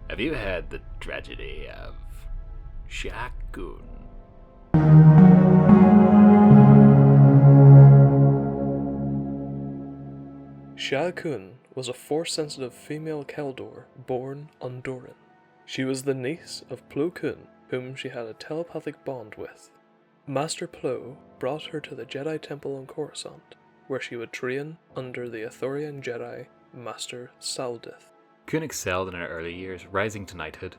Have you heard the tragedy of Sha Koon? Sha Koon was a Force-sensitive female Keldor born on Doran. She was the niece of Plo Koon, whom she had a telepathic bond with. Master Plo brought her to the Jedi Temple on Coruscant, where she would train under the Ithorian Jedi Master Saldith. Koon excelled in her early years, rising to knighthood.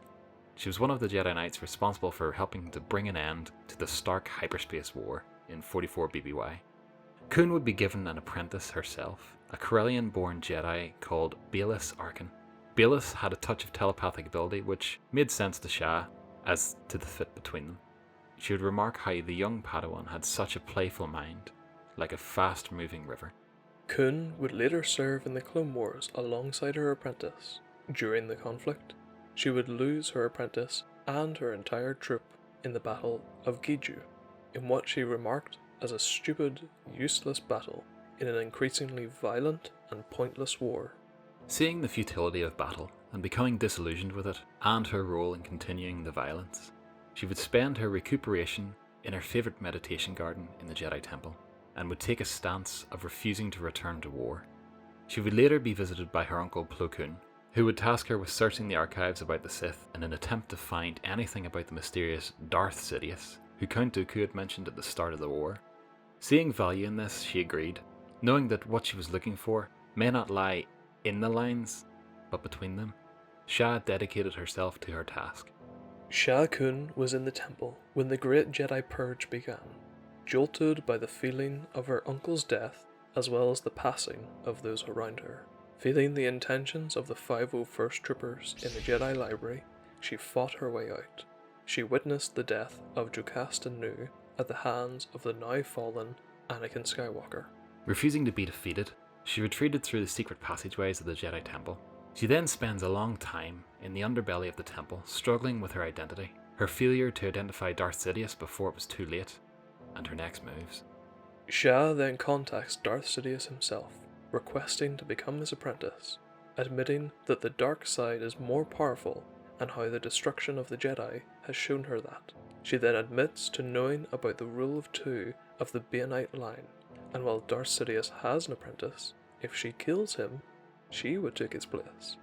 She was one of the Jedi Knights responsible for helping to bring an end to the Stark Hyperspace War in 44 BBY. Koon would be given an apprentice herself, a Corellian-born Jedi called Baeliss Arkin. Baeliss had a touch of telepathic ability which made sense to Sha as to the fit between them. She would remark how the young padawan had such a playful mind, like a fast-moving river. Koon would later serve in the Clone Wars alongside her apprentice. During the conflict, she would lose her apprentice and her entire troop in the Battle of Giju, in what she remarked as a stupid, useless battle in an increasingly violent and pointless war. Seeing the futility of battle and becoming disillusioned with it, and her role in continuing the violence, she would spend her recuperation in her favourite meditation garden in the Jedi Temple, and would take a stance of refusing to return to war. She would later be visited by her uncle Plo Koon, who would task her with searching the archives about the Sith in an attempt to find anything about the mysterious Darth Sidious, who Count Dooku had mentioned at the start of the war. Seeing value in this, she agreed, knowing that what she was looking for may not lie in the lines, but between them. Sha dedicated herself to her task. Sha Koon was in the temple when the great Jedi Purge began, jolted by the feeling of her uncle's death as well as the passing of those around her. Feeling the intentions of the 501st Troopers in the Jedi Library, she fought her way out. She witnessed the death of Jocasta Nu at the hands of the now fallen Anakin Skywalker. Refusing to be defeated, she retreated through the secret passageways of the Jedi Temple. She then spends a long time in the underbelly of the temple, struggling with her identity, her failure to identify Darth Sidious before it was too late, and her next moves. Sha then contacts Darth Sidious himself, requesting to become his apprentice, admitting that the dark side is more powerful and how the destruction of the Jedi has shown her that. She then admits to knowing about the rule of two of the Baonite line, and while Darth Sidious has an apprentice, if she kills him, she would take his place.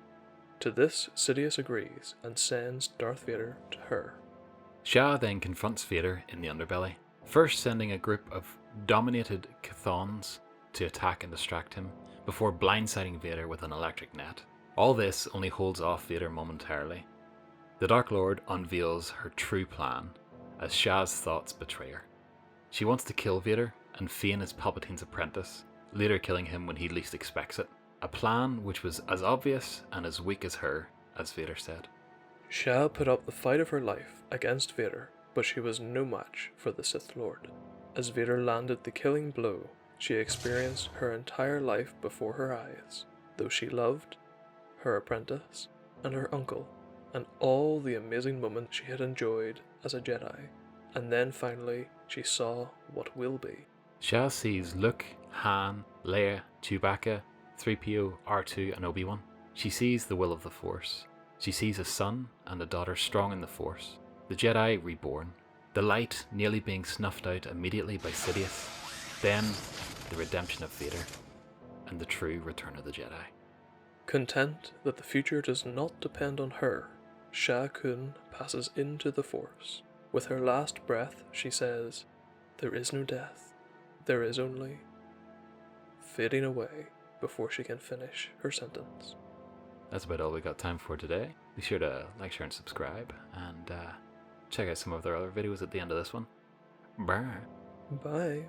To this, Sidious agrees and sends Darth Vader to her. Sha then confronts Vader in the underbelly, first sending a group of dominated Chthons to attack and distract him, before blindsiding Vader with an electric net. All this only holds off Vader momentarily. The Dark Lord unveils her true plan, as Sha's thoughts betray her. She wants to kill Vader and feign as Palpatine's apprentice, later killing him when he least expects it. A plan which was as obvious and as weak as her, as Vader said. Sha put up the fight of her life against Vader, but she was no match for the Sith Lord. As Vader landed the killing blow, she experienced her entire life before her eyes, though she loved her apprentice and her uncle, and all the amazing moments she had enjoyed as a Jedi. And then finally, she saw what will be. Sha sees Luke, Han, Leia, Chewbacca, 3PO, R2 and Obi-Wan. She sees the will of the Force. She sees a son and a daughter strong in the Force. The Jedi reborn. The light nearly being snuffed out immediately by Sidious. Then the redemption of Vader. And the true return of the Jedi. Content that the future does not depend on her, Sha Koon passes into the Force. With her last breath, she says, "There is no death. There is only," fading away before she can finish her sentence. That's about all we got time for today. Be sure to like, share and subscribe, and check out some of their other videos at the end of this one. Bye. Bye.